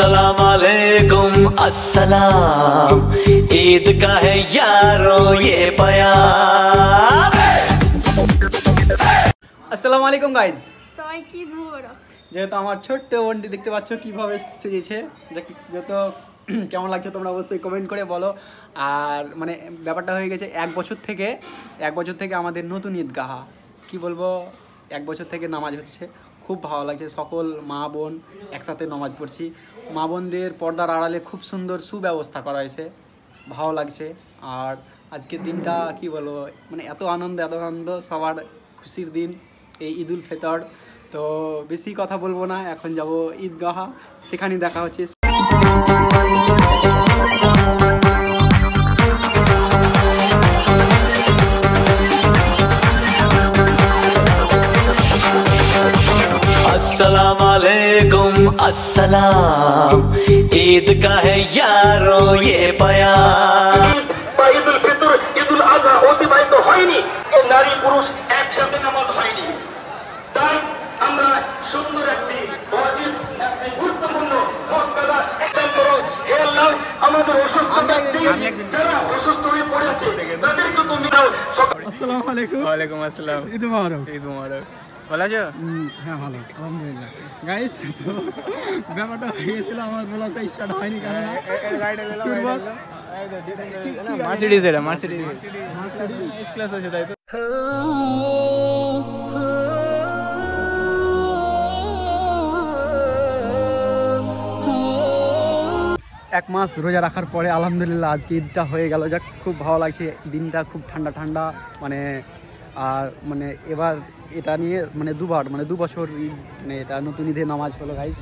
अस्सलाम वालेकुम अस्सलाम, ईद का है यारो ये प्यार। আসসালামু আলাইকুম গাইজ, সবাইকে ঈদ মোবারক। যেহেতু আমার ছোট্ট বোনটি দেখতে পাচ্ছ কীভাবে সেজেছে, যত কেমন লাগছে তোমরা অবশ্যই কমেন্ট করে বলো। আর মানে ব্যাপারটা হয়ে গেছে এক বছর থেকে আমাদের নতুন ঈদগাহ, কি বলবো, এক বছর থেকে নামাজ হচ্ছে, খুব ভালো লাগছে। সকল মা বোন একসাথে নামাজ পড়ছি, মা বোনদের পর্দার আড়ালে খুব সুন্দর সুব্যবস্থা করা হয়েছে, ভালো লাগছে। আর আজকের দিনটা কি বলবো, মানে এত আনন্দ সবার খুশির দিন এই ঈদ উল ফিতর। তো বেশি কথা বলবো না, এখন যাব ঈদগাহ, সেখানে দেখা হচ্ছে। अस्सलाम वालेकुम अस्सलाम, ईद का है यारो ये प्यार। ঈদ উল ফিতর, ঈদ উল আযহা অতিবাহিত হয়নি, নারী পুরুষ একসাথে নামাজ হয়নি। তাই আমরা সুন্দর একটি ওয়াজিব, একটি গুরুত্বপূর্ণ মক্কাদা হে আল্লাহ, আমাদের অসুস্থ ব্যক্তি যারা অসুস্থ হয়ে পড়েছে তাদেরকে তুমি দাও। আসসালামু আলাইকুম। ওয়ালাইকুম আসসালাম। ঈদ মোবারক। ঈদ মোবারক। ভালো আছো? হ্যাঁ ভালো, আলহামদুলিল্লাহ। গাইস, তো ব্যাপারটা হয়ে গেছিল, আমার ব্লগটা স্টার্ট হয়নি কারণ মার্সিডিজ, এটা মার্সিডিজ এস ক্লাস আছে, তাই তো? এক মাস রোজা রাখার পরে আলহামদুলিল্লাহ আজকে ঈদটা হয়ে গেল, যাক খুব ভালো লাগছে। দিনটা খুব ঠান্ডা, আর এবার এটা নিয়ে দু বছর ঈদ, এটা নতুন ঈদের নামাজ হলো গাইস।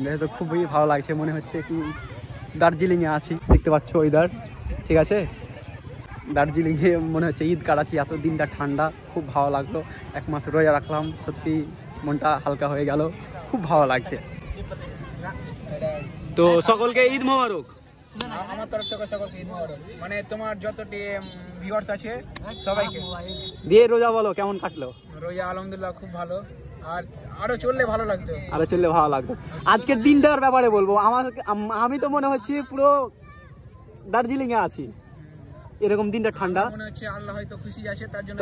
যেহেতু খুবই ভালো লাগছে, মনে হচ্ছে কি দার্জিলিংয়ে আছি, দেখতে পাচ্ছ ওয়েদার, ঠিক আছে, দার্জিলিংয়ে মনে হচ্ছে ঈদ কাটাচ্ছি। এত দিনটা ঠান্ডা, খুব ভালো লাগলো। এক মাস রোজা রাখলাম, সত্যি মনটা হালকা হয়ে গেল, খুব ভালো লাগছে। তো সকলকে ঈদ মোবারক। আমার তরফ থেকে সকলকে ঈদ মোবারক, মানে তোমার যতটি ভিউয়ার্স আছে সবাইকে। দিয়ে রোজা বলো কেমন কাটলো? রোজা আলহামদুলিল্লাহ খুব ভালো, আর আরো চললে ভালো লাগতো। আজকের দিনটার ব্যাপারে বলবো, আমি তো মনে হচ্ছে পুরো দার্জিলিং এ আছি, এরকম দিনটা ঠান্ডা, মনে হচ্ছে আল্লাহ হয়তো খুশি আছে, তার জন্য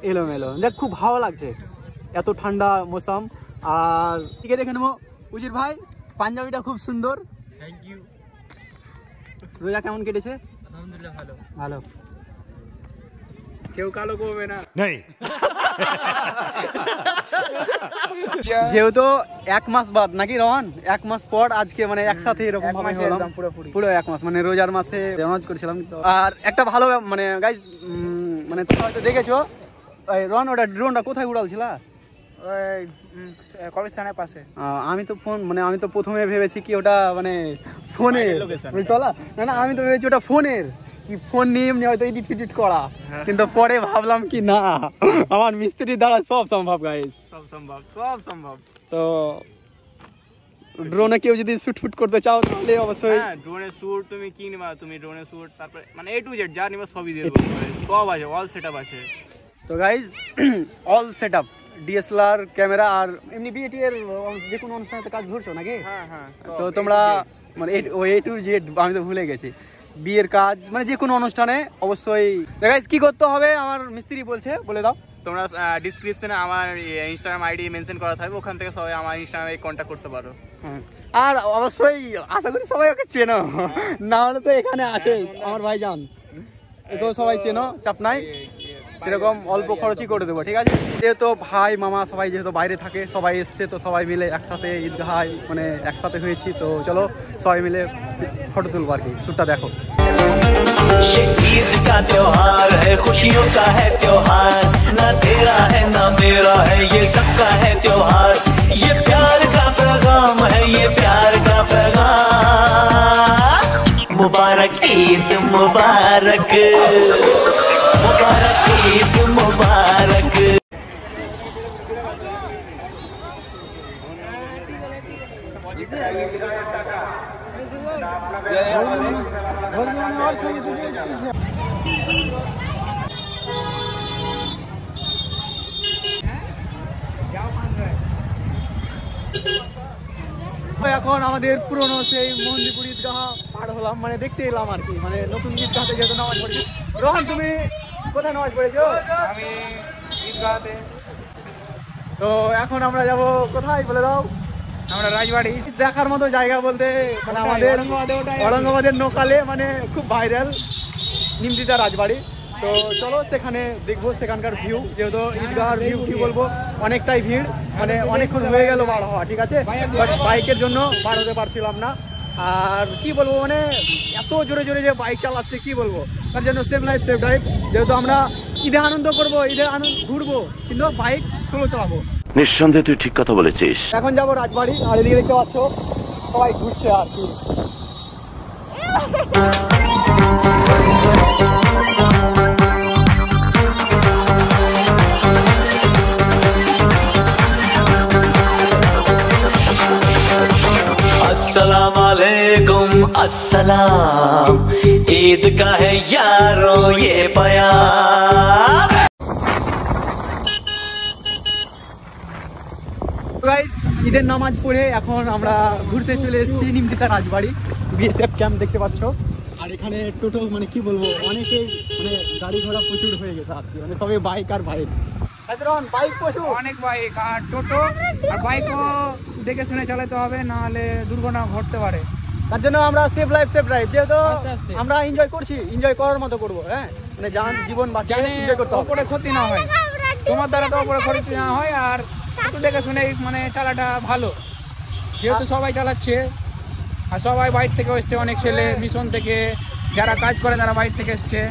এলোমেলো দেখ খুব ভালো লাগছে, এত ঠান্ডা মৌসুম। আর দিকে দেখে নেবো উজির ভাই, পাঞ্জাবিটা খুব সুন্দর। Thank you. রোজা কেমন কেটেছে? আলহামদুলিল্লাহ ভালো। কেউ কালো করবে না। যেহেতু এক মাস বাদ নাকি রহন, এক মাস পর আজকে একসাথে এরকম পুরো এক মাস, রোজার মাসে নামাজ করেছিলাম। আর একটা ভালো গাইজ, তোমরা হয়তো দেখেছো রহন, ওটা ড্রোনটা কোথায় উড়ালছিল? কবরস্থানের পাশে। আমি তো প্রথমে ভেবেছি কি ওটা ফোনে তোলা, না আমি তো ভেবেছি ওটা ফোনের, কি ফোন নিয়ে এমনি হয়তো এডিট করা, কিন্তু পরে ভাবলাম কি না, আমার মিস্ত্রির দ্বারা সব সম্ভব গাইজ, সব সম্ভব। তো ড্রোনে কেউ যদি শুট করতে চাও তাহলে অবশ্যই ড্রোনের শ্যুট তুমি কি নিবা, তুমি ড্রোনের শ্যুট, তারপরে A to Z যা নিবা সবই দিয়ে দেবো, সব আছে, অল সেটআপ আছে। তো guys all setup, DSLR camera, আর এমনি বিএটি এর যে কোনো অনুষ্ঠানে কাজ ধরছো নাকি? হ্যাঁ। তো তোমরা A to Z, আমি তো ভুলে গেছি, বিয়ের কাজ যে কোনো অনুষ্ঠানে অবশ্যই। গাইজ কি করতে হবে আমার মিস্ত্রি বলে দাও। তোমরা ডিসক্রিপশনে আমার ইনস্টাগ্রাম আইডি মেনশন করা থাকবে, ওখান থেকে সবাই আমার ইনস্টাগ্রামে কন্ট্যাক্ট করতে পারো। আর অবশ্যই আশা করি সবাই ওকে চেনো, না হলে তো এখানে আছে আমার ভাইজান, একেও সবাই চেনো, চাপ নাই, সেরকম অল্প খরচই করে দেবো, ঠিক আছে। যেহেতু ভাই মামা সবাই যেহেতু বাইরে থাকে, সবাই এসছে, তো সবাই মিলে একসাথে ঈদগাহ একসাথে হয়েছি। তো চলো সবাই মিলে ফটো তুলবো আর কি, শ্যুটটা দেখো। ये ईद का त्योहार है, खुशियों का है त्योहार, ना तेरा है ना मेरा है, ये सबका है त्योहार। ये प्यार का पैगाम है, ये प्यार का पैगाम। मुबारक ईद मुबारक, मुबारक ईद मुबारक। এখন আমাদের পুরনো সেই মন্দিরপুর ঈদগাহ পার হলাম, মানে দেখতে এলাম আর কি, মানে নতুন ঈদগাহতে যেহেতু নামাজ পড়েছি। রোহান তুমি কোথায় নামাজ পড়েছো? আমি ঈদগাহতে। তো এখন আমরা যাব কোথায় বলে দাও? আমরা রাজবাড়ি। দেখার মতো জায়গা বলতে মানে আমাদের ঔরঙ্গাবাদের নোকালে মানে খুব ভাইরাল নিমতিতা রাজবাড়ি। তো চলো সেখানে দেখবো সেখানকার ভিউ, যেহেতু ঈদগাহর ভিউ কি বলবো অনেকটাই ভিড়, মানে অনেকক্ষণ হয়ে গেল বার হওয়া, ঠিক আছে, বাট বাইকের জন্য বার হতে পারছিলাম না। আর কি বলবো মানে এত জোরে জোরে যে বাইক চালাচ্ছে কি বলবো, তার জন্য সেফ লাইফ সেফ ড্রাইভ। যেহেতু আমরা ঈদে আনন্দ করবো, ঈদে আনন্দ ঘুরবো, কিন্তু বাইক স্লো চালাবো। নিঃসন্দেহে তুই ঠিক কথা বলেছিস। এখন যাবো রাজবাড়ি, আর এদিকে দেখতে পাচ্ছ সবাই ঘুরছে আর কি। अस्सलाम वालेकुम अस्सलाम, ईद का है यारो ये प्यार। গাইস ঈদের নামাজ পড়ে এখন আমরা ঘুরতে চলে এসেছি নিমতিতা রাজবাড়ি, বিএসএফ ক্যাম্প দেখতে পাচ্ছ। আর এখানে টোটো মানে কি বলবো অনেকে মানে গাড়ি ঘোড়া প্রচুর হয়ে গেছে আর কি, মানে সবাই বাইক আর বাইক। বাইক প্রচুর, অনেক বাইক আর টোটো আর বাইকও দেখে শুনে চালাতে হবে, নাহলে দুর্ঘটনা ঘটতে পারে। তার জন্য আমরা সেফ লাইফ সেফ ড্রাইভ, যেহেতু আস্তে আস্তে। আমরা এনজয় করছি, এনজয় করার মতো করবো। হ্যাঁ মানে জীবন বাঁচিয়ে এনজয় করতে হবে, ওপরে ক্ষতি না হয়, তোমার দ্বারা তো ওপরে ক্ষতি না হয়। আর একটু দেখে শুনে মানে চালাটা ভালো, যেহেতু সবাই চালাচ্ছে আর সবাই বাইরে থেকে এসছে, অনেক ছেলে মিশন থেকে যারা কাজ করে তারা বাইরে থেকে এসছে।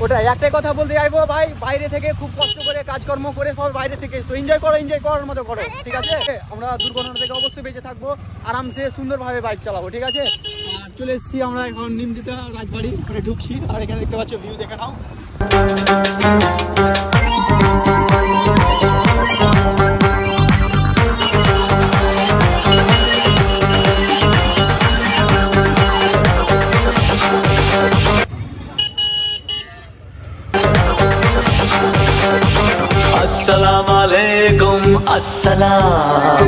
ওটাই একটাই কথা বলতে চাইবো ভাই, বাইরে থেকে খুব কষ্ট করে কাজকর্ম করে সব বাইরে থেকে এসছো, এনজয় করো, এনজয় করার মতো করো, ঠিক আছে। আমরা দুর্ঘটনা থেকে অবশ্যই বেঁচে থাকবো, আরামসে সুন্দরভাবে বাইক চালাবো, ঠিক আছে। আর চলে এসেছি আমরা এখন নিমতিতা রাজবাড়ি, করে ঢুকছি। আর এখানে দেখতে পাচ্ছ ভিউ দেখে নাও। अस्सलाम वालेकुम अस्सलाम,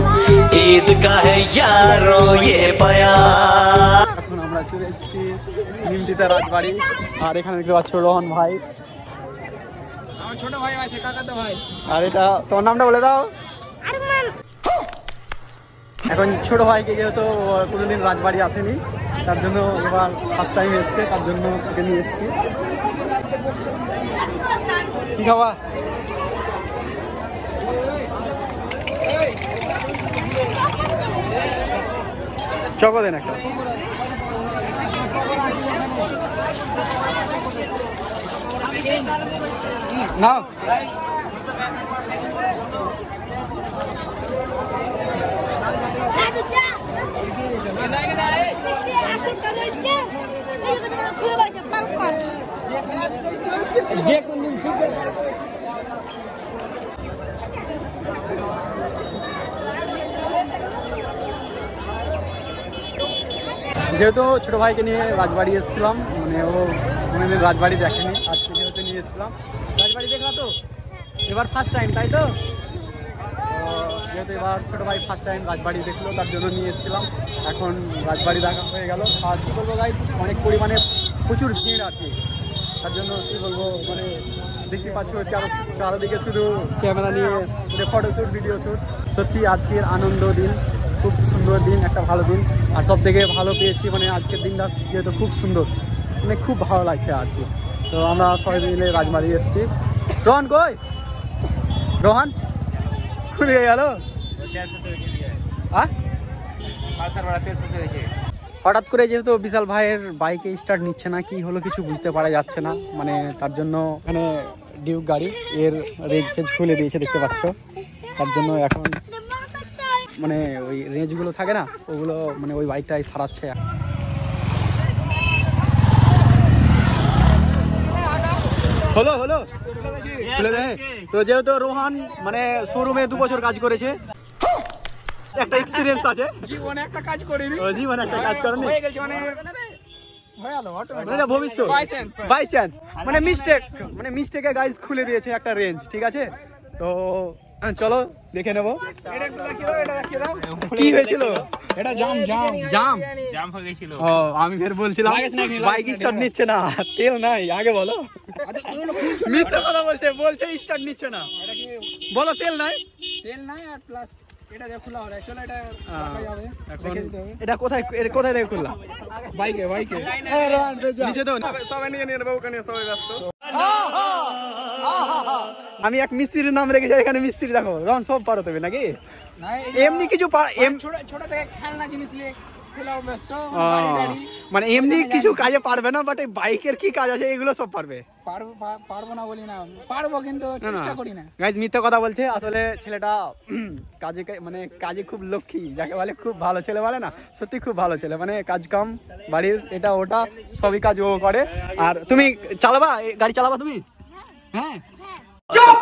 ईद का है यारो ये प्यार। এখন আমরা চলে এসেছি নিমতিতা রাজবাড়ি, আর এখানে দেখতে পাচ্ছ রোহন ভাই, আমার ছোট ভাই আছে, কাকাতো ভাই। আর এটা তোমার নামটা বলে দাও। এখন ছোট ভাইকে যেহেতু কোনোদিন রাজবাড়ি আসেনি, তার জন্য এবার ফার্স্ট টাইম এসছে, তার জন্য ওকে নিয়ে এসেছি। কি খাওয়া? চকো দেন একটা। নাও যে কোন যেহেতু ছোটো ভাইকে নিয়ে রাজবাড়ি এসেছিলাম, মানে ও কোনোদিন রাজবাড়ি দেখেনি, আজকে যেহেতু নিয়ে এসেছিলাম। রাজবাড়ি দেখলা তো এবার ফার্স্ট টাইম, তাই তো? যেহেতু এবার ছোটো ভাই ফার্স্ট টাইম রাজবাড়ি দেখলো, তার জন্য নিয়ে এসেছিলাম। এখন রাজবাড়ি দেখা হয়ে গেল। আর কী বলবো গাইস, অনেক পরিমাণে প্রচুর ভিড় আর কি, তার জন্য কী বলবো মানে দেখতে পাচ্ছ চারদিকে শুধু ক্যামেরা নিয়ে ফটোশ্যুট ভিডিও শ্যুট। সত্যি আজকের আনন্দ দিন, খুব সুন্দর দিন, একটা ভালো দিন। আর সব থেকে ভালো পেয়েছি মানে আজকের দিনটা যেহেতু খুব সুন্দর, মানে খুব ভালো লাগছে আর কি। তো আমরা সবাই মিলে রাজবাড়ি এসেছি। রোহান কই? রোহান খুলে গেল। হঠাৎ করে যেহেতু বিশাল ভাইয়ের বাইকে স্টার্ট নিচ্ছে না, কি হলো কিছু বুঝতে পারা যাচ্ছে না, মানে তার জন্য এখানে ডিউক গাড়ি এর রেঞ্জ ফেজ খুলে দিয়েছে দেখতে পাচ্ছ। তার জন্য এখন মানে ওই রেঞ্জগুলো থাকে না, ওগুলো মানে ওই বাইকটাই সারাচ্ছে। হলো হলো খুলে দেয়। তো যেহেতু রোহান মানে শোরুমে 2 বছর কাজ করেছে, একটা এক্সপিরিয়েন্স আছে। জীবনে একটা কাজ করিনি, জীবনে একটা কাজ করেনি, হয়ে গেছে মানে হয়ে গেল এটা ভবিষ্যৎ বাই চান্স মানে মিস্টেকে গাইজ খুলে দিয়েছে একটা রেঞ্জ, ঠিক আছে। তো চলো দেখে নেবো কি হয়েছিল। এটা জাম জাম জাম জাম হয়ে গেছিল। ও আমি ফের বলছিলাম লাগাস নাকি, লাগাস বাইক নাকি, স্টার্ট লাগাস। নিচ্ছে না, তেল নাই, আগে বলো। আচ্ছা এগুলো খুলছো না। মিথ্যা কথা বলছে, বলছে স্টার্ট নিচ্ছে না, এটা কি বলো তেল নাই। তেল নাই আর প্লাস এটা যে খোলা হলো চলো এটা রাখা যাবে, এখন রেখে দিতে হবে। এটা কোথায় কোথায় রেখে খুললাম? বাইকে বাইকে নিচে তো সবাই নিয়ে নিয়ে নেবো, ওখানে সবাই ব্যস্ত। আমি এক মিস্ত্রির নাম রেখেছি, এখানে মিস্ত্রি দেখো রন সব পারো তুমি নাকি? না এমনি কিছু ছোট ছোট থেকে খেলনা জিনিস নিয়ে খেলাও ব্যস্ত মানে এমনি কিছু কাজে পারবে না, বাট বাইকের কি কাজ আছে এগুলো সব পারবে। পারবো না বলি না, পারবো কিন্তু চেষ্টা করি না। গাইজ মিথ্যা কথা বলছে, আসলে ছেলেটা কাজে মানে কাজে খুব লক্ষ্মী, যাকে বলে খুব ভালো ছেলে বলে না, সত্যি খুব ভালো ছেলে, মানে কাজ কাম বাড়ির এটা ওটা সবই কাজ ও করে। আর তুমি চালাবা গাড়ি চালাবা তুমি? হ্যাঁ চুপ